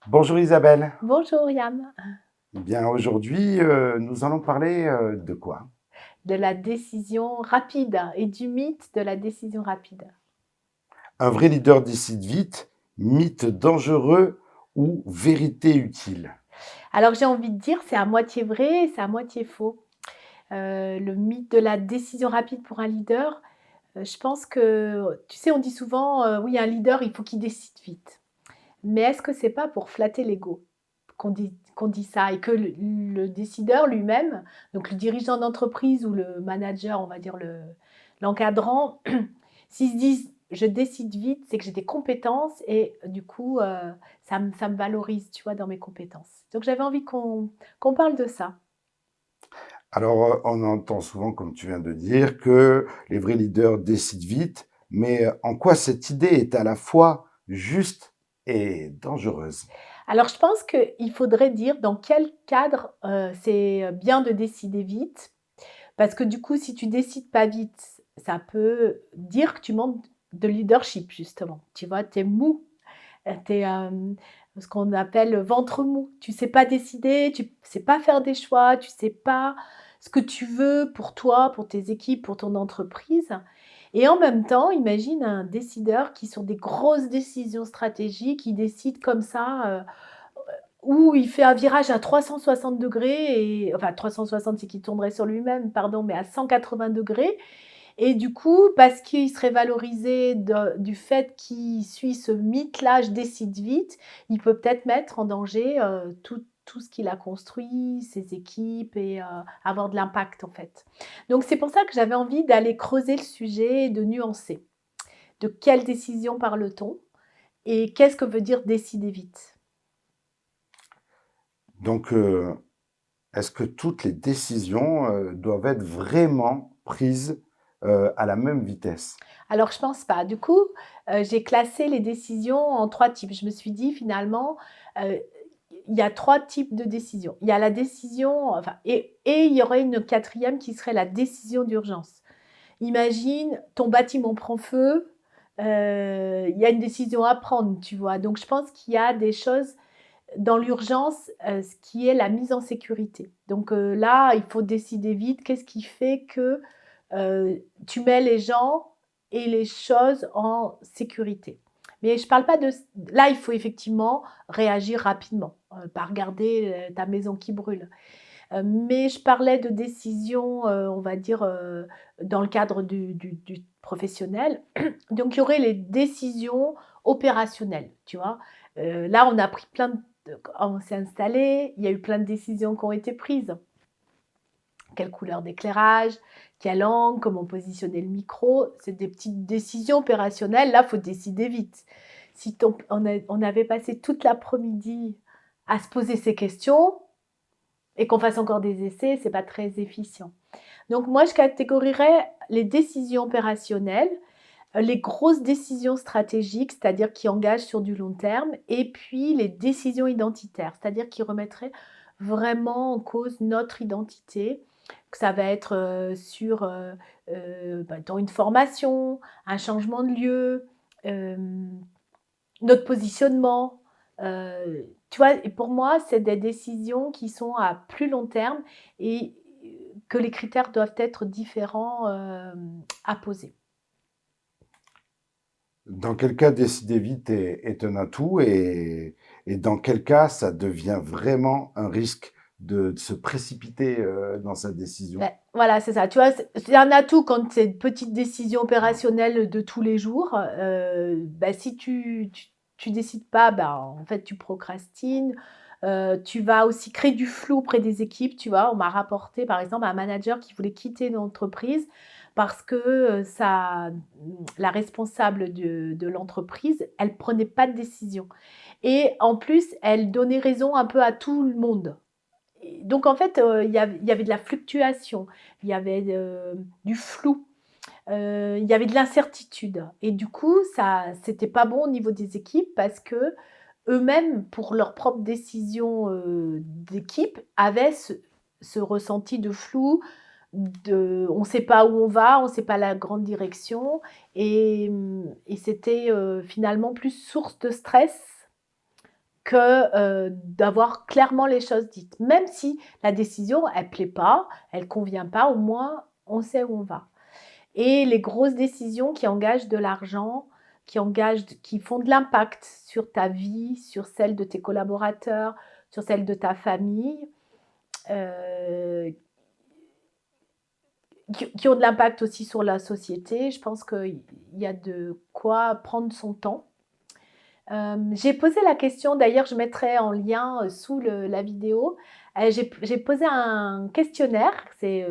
Bonjour Isabelle. Bonjour Yann, Bien aujourd'hui, nous allons parler, de quoi? de la décision rapide et du mythe de la décision rapide. Un vrai leader décide vite, mythe dangereux ou vérité utile? Alors j'ai envie de dire, c'est à moitié vrai et c'est à moitié faux. Le mythe de la décision rapide pour un leader, je pense que, tu sais, on dit souvent, oui, un leader, il faut qu'il décide vite. Mais est-ce que c'est pas pour flatter l'ego qu'on dit ça et que le décideur lui-même, donc le dirigeant d'entreprise ou le manager, on va dire l'encadrant, s'ils se disent: «Je décide vite», c'est que j'ai des compétences et du coup, ça me valorise, tu vois, dans mes compétences. Donc j'avais envie qu'on parle de ça. Alors, on entend souvent, comme tu viens de dire, que les vrais leaders décident vite, mais, en quoi cette idée est à la fois juste et dangereuse? Alors je pense qu'il faudrait dire dans quel cadre, c'est bien de décider vite. Parce que du coup, si tu décides pas vite, ça peut dire que tu manques de leadership justement. Tu vois? Tu es mou, tu es, ce qu'on appelle ventre mou. Tu sais pas décider, tu sais pas faire des choix, tu sais pas ce que tu veux pour toi, pour tes équipes, pour ton entreprise et en même temps, imagine un décideur qui sur des grosses décisions stratégiques, il décide comme ça, où il fait un virage à 360° et enfin 360 c'est qu'il tournerait sur lui-même, pardon, mais à 180° et du coup, parce qu'il serait valorisé du fait qu'il suit ce mythe-là: «Je décide vite», il peut peut-être mettre en danger, tout ce qu'il a construit, ses équipes et avoir de l'impact, en fait. Donc c'est pour ça que j'avais envie d'aller creuser le sujet et de nuancer. De quelle décision parle-t-on? Et qu'est-ce que veut dire décider vite? Donc, est-ce que toutes les décisions, doivent être vraiment prises, à la même vitesse? Alors je pense pas. Du coup, j'ai classé les décisions en 3 types. Je me suis dit finalement, heu, il y a 3 types de décisions. Il y a la décision enfin et il y aurait une quatrième qui serait la décision d'urgence. Imagine, ton bâtiment prend feu, il y a une décision à prendre, tu vois? Donc je pense qu'il y a des choses dans l'urgence, ce qui est la mise en sécurité. Donc là, il faut décider vite. Qu'est-ce qui fait que, tu mets les gens et les choses en sécurité? Mais je parle pas de là, il faut effectivement réagir rapidement, pas regarder, ta maison qui brûle. Mais je parlais de décisions, on va dire, dans le cadre du professionnel. Donc il y aurait les décisions opérationnelles, tu vois? Là, on a pris plein de on s'est installé, il y a eu plein de décisions qui ont été prises. Quelle couleur d'éclairage, quel angle, comment positionner le micro, c'est des petites décisions opérationnelles. Là, il faut décider vite. Si on avait passé toute l'après-midi à se poser ces questions, et qu'on fasse encore des essais, c'est pas très efficient. Donc moi, je catégoriserais les décisions opérationnelles, les grosses décisions stratégiques, c'est-à-dire qui engagent sur du long terme et puis les décisions identitaires, c'est-à-dire qui remettraient vraiment en cause notre identité, que ça va être, sur, dans une formation, un changement de lieu, notre positionnement, tu vois? Et pour moi, c'est des décisions qui sont à plus long terme et que les critères doivent être différents, à poser. Dans quel cas décider vite est un atout et dans quel cas ça devient vraiment un risque de se précipiter, dans sa décision? Beh, voilà, c'est ça. Tu vois, c'est un atout quand c'est une petite décision opérationnelle de tous les jours. Bah, si tu décides pas, bah, en fait, tu procrastines. Tu vas aussi créer du flou auprès des équipes, tu vois? On m'a rapporté, par exemple, un manager qui voulait quitter l'entreprise parce que, la responsable de l'entreprise, elle prenait pas de décision et en plus, elle donnait raison un peu à tout le monde. Et donc en fait, il y avait de la fluctuation, il y avait, du flou, il y avait de l'incertitude et du coup, ça c'était pas bon au niveau des équipes parce qu'eux-mêmes, pour leurs propres décisions, d'équipe, avaient ce ressenti de flou, on ne sait pas où on va, on ne sait pas la grande direction et c'était, finalement plus source de stress que d'avoir clairement les choses dites. Même si la décision, elle plaît pas, elle convient pas, au moins, on sait où on va. Et les grosses décisions qui engagent de l'argent, qui font de l'impact sur ta vie, sur celle de tes collaborateurs, sur celle de ta famille, euh, qui ont de l'impact aussi sur la société. Je pense qu'il y a de quoi prendre son temps. J'ai posé la question, d'ailleurs je mettrai en lien sous la vidéo, j'ai posé un questionnaire, c'est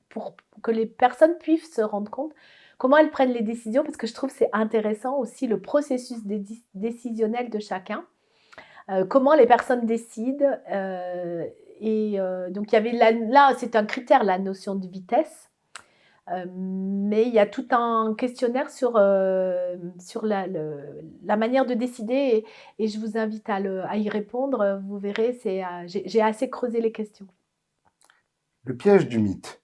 pour que les personnes puissent se rendre compte comment elles prennent les décisions, parce que je trouve que c'est intéressant aussi le processus décisionnel de chacun, comment les personnes décident. Donc il y avait là c'est un critère, la notion de vitesse. Mais il y a tout un questionnaire sur la manière de décider et je vous invite à y répondre. Vous verrez, j'ai assez creusé les questions. Le piège du mythe.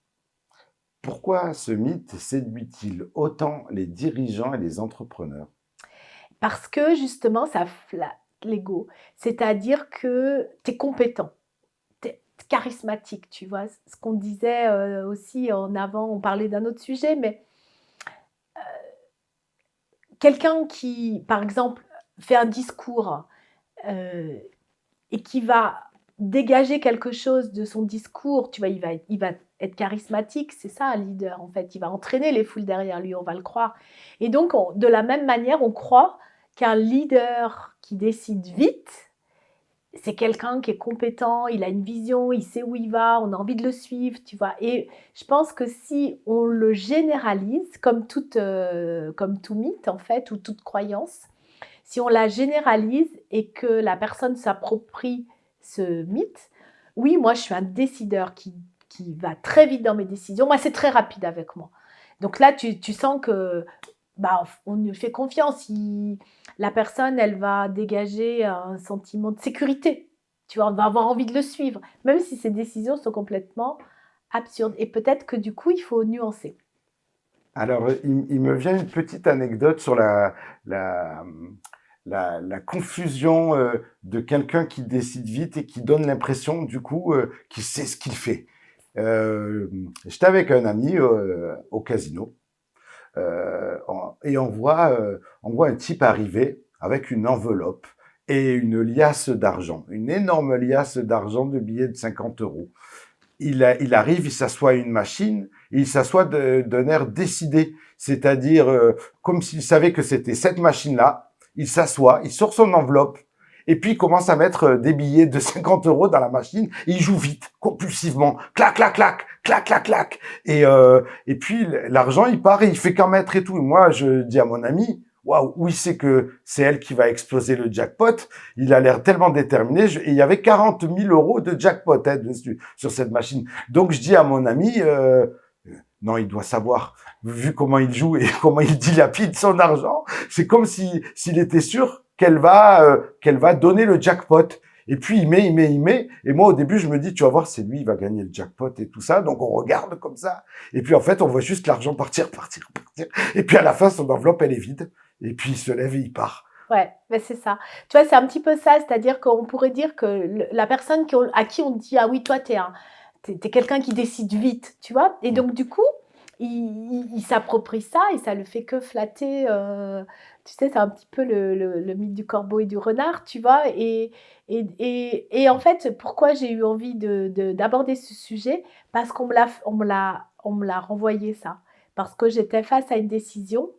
Pourquoi ce mythe séduit-il autant les dirigeants et les entrepreneurs? Parce que justement, ça flatte l'ego. C'est-à-dire que tu es compétent, tu es charismatique, tu vois. Ce qu'on disait aussi en avant, on parlait d'un autre sujet, mais quelqu'un qui, par exemple, fait un discours et qui va dégager quelque chose de son discours, tu vois, il va être charismatique, c'est ça un leader en fait, il va entraîner les foules derrière lui, on va le croire. Et donc, de la même manière, on croit qu'un leader qui décide vite, c'est quelqu'un qui est compétent, il a une vision, il sait où il va, on a envie de le suivre, tu vois. Et je pense que si on le généralise, comme tout mythe en fait, ou toute croyance, si on la généralise et que la personne s'approprie ce mythe, oui, moi je suis un décideur qui va très vite dans mes décisions, moi c'est très rapide avec moi. Donc là, tu sens que on lui fait confiance. La personne, elle va dégager un sentiment de sécurité. Tu vois, on va avoir envie de le suivre, même si ses décisions sont complètement absurdes. Et peut-être que du coup, il faut nuancer. Alors, il me vient une petite anecdote sur la, la confusion de quelqu'un qui décide vite et qui donne l'impression, du coup, qu'il sait ce qu'il fait. J'étais avec un ami au casino et on voit un type arriver avec une enveloppe et une liasse d'argent, une énorme liasse d'argent de billets de 50 euros. Il arrive, il s'assoit à une machine, et il s'assoit d'un air décidé, c'est-à-dire comme s'il savait que c'était cette machine-là. Il s'assoit, il sort son enveloppe, et puis il commence à mettre des billets de 50 euros dans la machine, et il joue vite, compulsivement, clac, clac, clac, clac, clac, clac. Et puis l'argent, il part et il fait qu'en mettre et tout. Et moi, je dis à mon ami, waouh, oui, c'est que c'est elle qui va exploser le jackpot. Il a l'air tellement déterminé. Et il y avait 40 000 euros de jackpot dessus, sur cette machine. Donc, je dis à mon ami, non, il doit savoir, vu comment il joue et comment il dilapide son argent, c'est comme s'il était sûr qu'elle va donner le jackpot. Et puis, il met. Et moi, au début, je me dis, tu vas voir, c'est lui, il va gagner le jackpot et tout ça. Donc, on regarde comme ça. Et puis, en fait, on voit juste l'argent partir. Et puis, à la fin, son enveloppe, elle est vide. Et puis, il se lève et il part. Ouais, ben c'est ça. Tu vois, c'est un petit peu ça, c'est-à-dire qu'on pourrait dire que la personne à qui on dit, ah oui, toi, t'es quelqu'un qui décide vite, tu vois. Et donc, du coup, il s'approprie ça et ça le fait que flatter. Tu sais, c'est un petit peu le mythe du corbeau et du renard, tu vois. Et en fait, pourquoi j'ai eu envie d'aborder ce sujet? Parce qu'on me l'a renvoyé ça. Parce que j'étais face à une décision.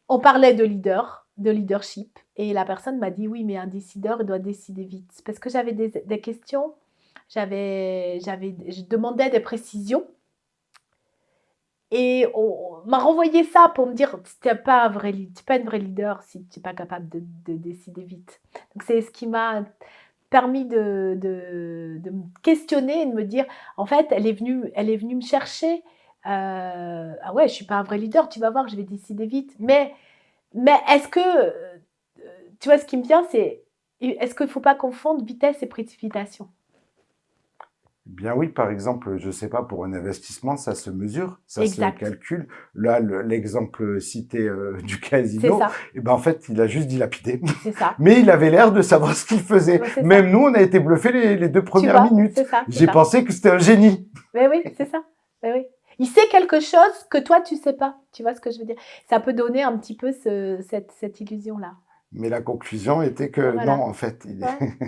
On parlait de leadership, et la personne m'a dit oui, mais un décideur, il doit décider vite. Parce que j'avais des questions, je demandais des précisions, et on m'a renvoyé ça pour me dire tu n'es pas une vraie leader si tu n'es pas capable de décider vite. Donc c'est ce qui m'a permis de me questionner et de me dire en fait elle est venue me chercher. Ah ouais, je suis pas un vrai leader, tu vas voir, je vais décider vite. Mais est-ce que, tu vois, ce qui me vient, c'est est-ce qu'il ne faut pas confondre vitesse et précipitation? Bien oui, par exemple, je sais pas, pour un investissement, ça se mesure, ça se Exact, calcule. Là, l'exemple cité du c'est casino, ça, et ben en fait, il a juste dilapidé. c'est ça, Mais il avait l'air de savoir ce qu'il faisait. ouais, c'est Même ça. nous, on a été bluffés les deux Tu premières vois? minutes. C'est ça, c'est J'ai ça. pensé que c'était un génie. Mais oui, c'est ça. Mais oui. Il sait quelque chose que toi, tu sais pas. Tu vois ce que je veux dire? Ça peut donner un petit peu cette illusion-là. Mais la conclusion était que non, Voilà. en fait, Ouais,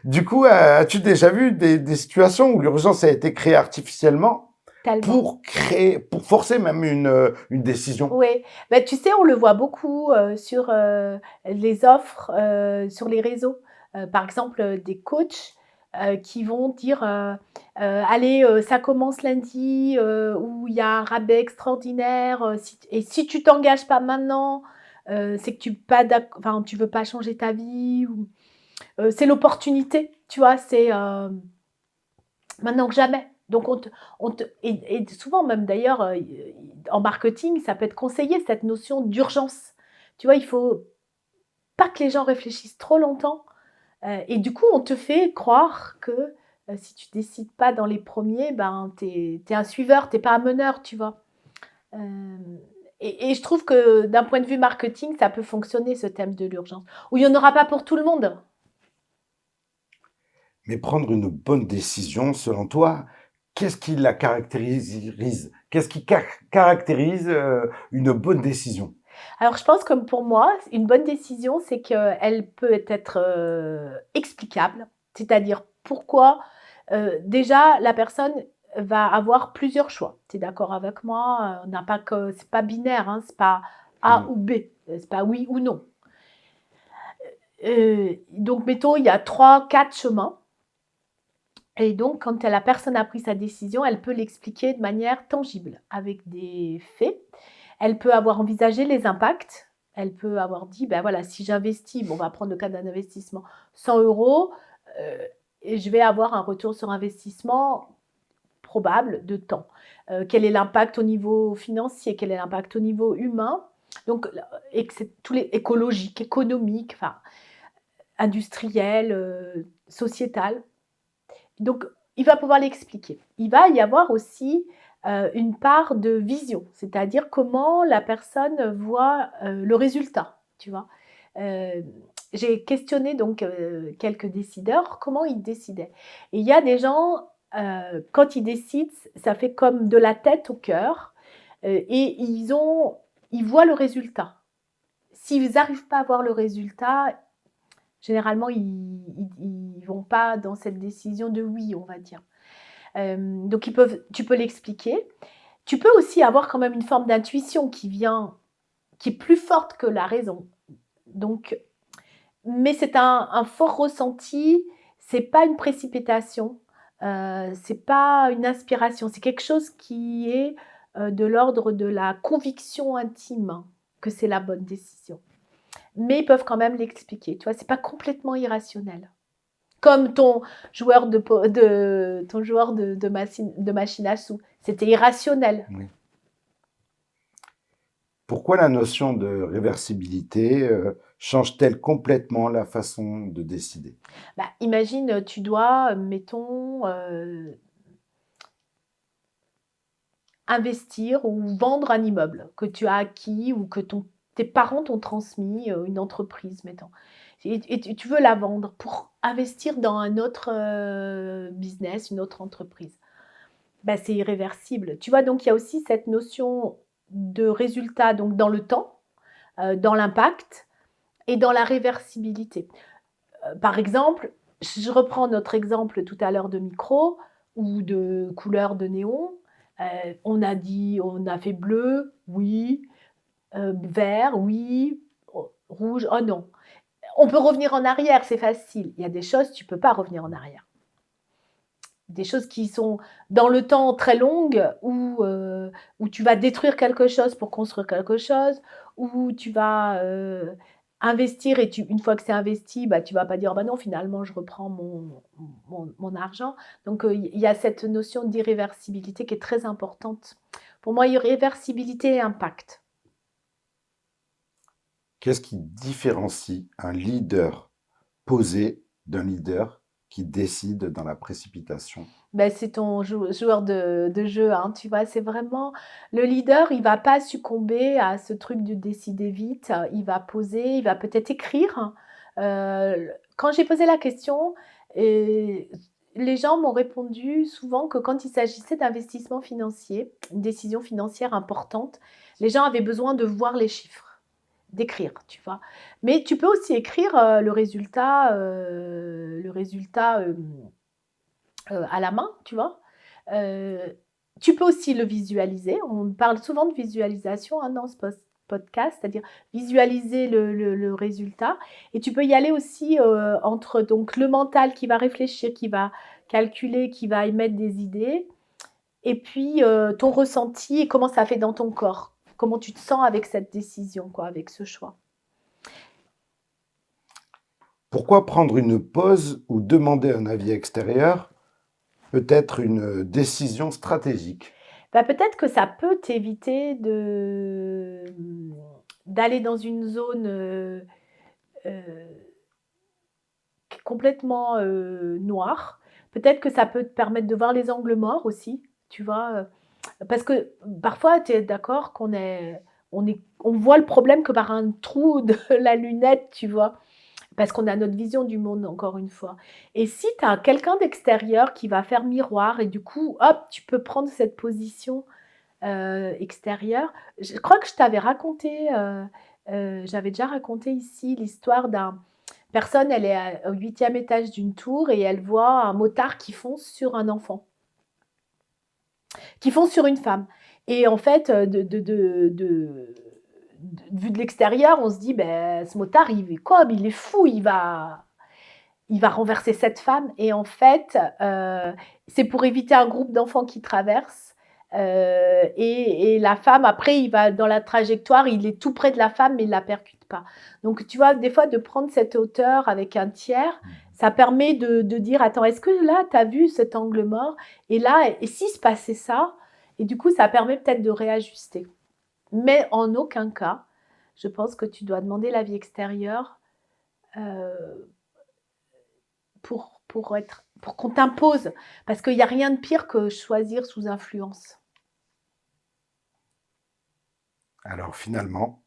Du coup, as-tu déjà vu des situations où l'urgence a été créée artificiellement tellement. pour créer, pour forcer même une décision? Oui. Bah, tu sais, on le voit beaucoup, sur, les offres, sur les réseaux. Par exemple, des coachs, qui vont dire, «Allez, ça commence lundi, où il y a un rabais extraordinaire, si tu t'engages pas maintenant, c'est que tu veux pas changer ta vie» ou, «C'est l'opportunité», tu vois? C'est, maintenant que jamais. Donc et souvent même d'ailleurs, en marketing, ça peut être conseillé cette notion d'urgence. Tu vois? Il faut pas que les gens réfléchissent trop longtemps, et du coup, on te fait croire que, si tu décides pas dans les premiers, ben, tu es un suiveur, tu es pas un meneur, tu vois? Hem et je trouve que d'un point de vue marketing, ça peut fonctionner ce thème de l'urgence, où il y en aura pas pour tout le monde. Mais prendre une bonne décision, selon toi, qu'est-ce qui la caractérise? Qu'est-ce qui caractérise une bonne décision? Alors je pense comme pour moi, une bonne décision, c'est qu'elle peut être, explicable. C'est-à-dire pourquoi, déjà la personne va avoir plusieurs choix. Tu es d'accord avec moi? On n'a pas que c'est pas binaire, hein, c'est pas A Mm. ou B, c'est pas oui ou non. Donc mettons, il y a trois, quatre chemins et donc quand la personne a pris sa décision, elle peut l'expliquer de manière tangible, avec des faits. Elle peut avoir envisagé les impacts. Elle peut avoir dit, ben voilà, si j'investis, bon, on va prendre le cas d'un investissement, 100 euros, et je vais avoir un retour sur investissement probable de temps. Quel est l'impact au niveau financier? Quel est l'impact au niveau humain? Donc, et que c'est tous les écologiques, économiques, enfin, industriels, sociétal. Donc, il va pouvoir l'expliquer. Il va y avoir aussi une part de vision, c'est-à-dire comment la personne voit le résultat, tu vois. Euh, j'ai questionné donc quelques décideurs, comment ils décidaient. Et il y a des gens, quand ils décident, ça fait comme de la tête au cœur, et ils voient le résultat. S'ils n'arrivent pas à voir le résultat, généralement, ils vont pas dans cette décision de oui, on va dire. Donc tu peux l'expliquer. Tu peux aussi avoir quand même une forme d'intuition qui est plus forte que la raison. Donc, mais c'est un fort ressenti, c'est pas une précipitation, c'est pas une inspiration, c'est quelque chose qui est de l'ordre de la conviction intime que c'est la bonne décision. Mais ils peuvent quand même l'expliquer, tu vois, c'est pas complètement irrationnel. Comme ton joueur de machine à sous. C'était irrationnel. Oui. Pourquoi la notion de réversibilité change-t-elle complètement la façon de décider? Bah, imagine, tu dois, mettons, investir ou vendre un immeuble que tu as acquis ou que tes parents t'ont transmis, une entreprise, mettons. Et tu veux la vendre pour investir dans un autre business, une autre entreprise. Bah, c'est irréversible. Tu vois, donc il y a aussi cette notion de résultat donc dans le temps, dans l'impact et dans la réversibilité. Par exemple, je reprends notre exemple tout à l'heure de micro ou de couleur de néon. On a fait bleu, oui, vert, oui, rouge, oh non. On peut revenir en arrière, c'est facile. Il y a des choses, tu ne peux pas revenir en arrière. Des choses qui sont dans le temps très longues, où tu vas détruire quelque chose pour construire quelque chose, où tu vas investir et une fois que c'est investi, bah, tu ne vas pas dire bah non, finalement, je reprends mon argent. Donc, il y a cette notion d'irréversibilité qui est très importante. Pour moi, irréversibilité et impact. Qu'est-ce qui différencie un leader posé d'un leader qui décide dans la précipitation? Ben, c'est ton joueur de jeu, hein, tu vois? C'est vraiment le leader, il va pas succomber à ce truc de décider vite, il va poser, il va peut-être écrire. Quand j'ai posé la question, heu, les gens m'ont répondu souvent que quand il s'agissait d'investissement financier, une décision financière importante, les gens avaient besoin de voir les chiffres, d'écrire, tu vois? Mais tu peux aussi écrire, à la main, tu vois? Heu, Tu peux aussi le visualiser. On parle souvent de visualisation, hein, dans ce podcast, c'est-à-dire visualiser le résultat et tu peux y aller aussi, entre donc le mental qui va réfléchir, qui va calculer, qui va émettre des idées et puis, ton ressenti et comment ça fait dans ton corps. Comment tu te sens avec cette décision, quoi, avec ce choix. Pourquoi prendre une pause ou demander un avis extérieur peut être une décision stratégique? Bah, peut-être que ça peut t'éviter d'aller dans une zone, heu, complètement, noire. Peut-être que ça peut te permettre de voir les angles morts aussi, tu vois? Parce que parfois, tu es d'accord on voit le problème que par un trou de la lunette, tu vois? Parce qu'on a notre vision du monde, encore une fois. Et si tu as quelqu'un d'extérieur qui va faire miroir et du coup, hop, tu peux prendre cette position, extérieure. Je crois que je t'avais raconté, j'avais déjà raconté ici l'histoire d'un personne, elle est au 8e étage d'une tour et elle voit un motard qui fonce sur un enfant, qui fonce sur une femme et en fait, vu de l'extérieur, on se dit: ben ce motard, il est fou, il va renverser cette femme» et en fait, c'est pour éviter un groupe d'enfants qui traverse, et la femme après il va dans la trajectoire, il est tout près de la femme mais il la percute pas. Donc tu vois, des fois de prendre cette hauteur avec un tiers, ça permet de dire: «Attends, est-ce que là tu as vu cet angle mort? Et là, et s'il se passait ça?» Et du coup ça permet peut-être de réajuster. Mais en aucun cas, je pense que tu dois demander l'avis extérieur, heu pour qu'on t'impose, parce qu'il y a rien de pire que choisir sous influence. Alors finalement,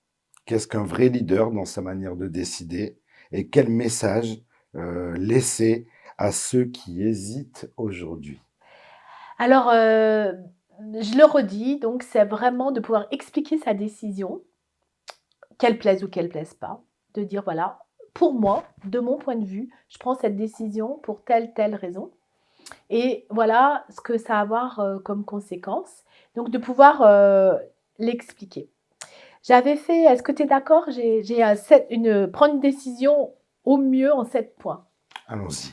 qu'est-ce qu'un vrai leader dans sa manière de décider et quel message laisser à ceux qui hésitent aujourd'hui? Alors, je le redis, donc c'est vraiment de pouvoir expliquer sa décision, qu'elle plaise ou qu'elle plaise pas, de dire: «Voilà, pour moi, de mon point de vue, je prends cette décision pour telle raison et voilà ce que ça va avoir, comme conséquence». Donc de pouvoir, l'expliquer. J'avais fait est-ce que tu es d'accord? J'ai un 7 une prendre une décision au mieux en 7 points. Allons-y.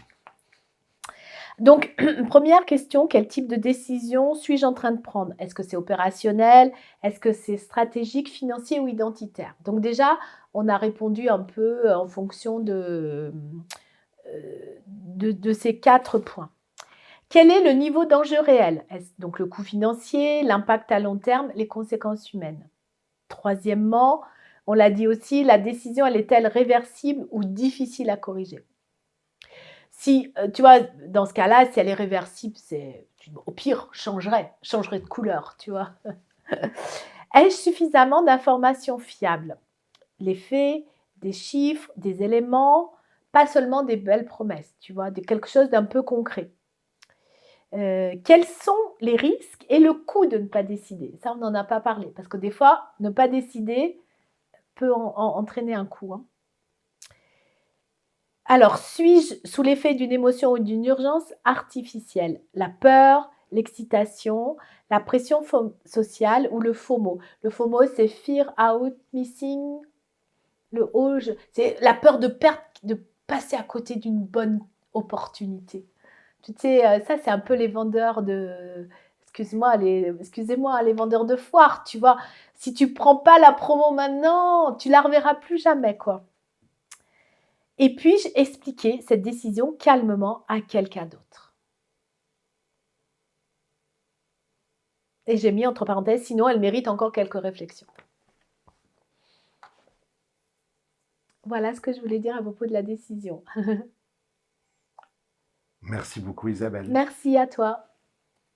Donc, première question, quel type de décision suis-je en train de prendre? Est-ce que c'est opérationnel? Est-ce que c'est stratégique, financier ou identitaire? Donc déjà, on a répondu un peu en fonction de ces 4 points. Quel est le niveau d'enjeu réel? Donc le coût financier, l'impact à long terme, les conséquences humaines. Troisièmement, on l'a dit aussi, la décision, elle est-elle réversible ou difficile à corriger? Si, tu vois, dans ce cas-là, si elle est réversible, au pire, changerais de couleur, tu vois? Ai-je suffisamment d'informations fiables? Les faits, des chiffres, des éléments, pas seulement des belles promesses, tu vois? Quelque chose d'un peu concret. Quels sont les risques et le coût de ne pas décider? Ça, on n'en a pas parlé parce que des fois, ne pas décider peut entraîner un coût, hein. Alors, suis-je sous l'effet d'une émotion ou d'une urgence artificielle? La peur, l'excitation, la pression sociale ou le FOMO? Le FOMO, c'est Fear Out Missing. C'est la peur de perdre, de passer à côté d'une bonne opportunité. Tu sais, ça, c'est un peu les vendeurs de excusez-moi, les vendeurs de foire, tu vois? Si tu prends pas la promo maintenant, tu la reverras plus jamais, quoi. Et puis-je expliquer cette décision calmement à quelqu'un d'autre? Et j'ai mis entre parenthèses, sinon elle mérite encore quelques réflexions. Voilà ce que je voulais dire à propos de la décision. Merci beaucoup Isabelle. Merci à toi.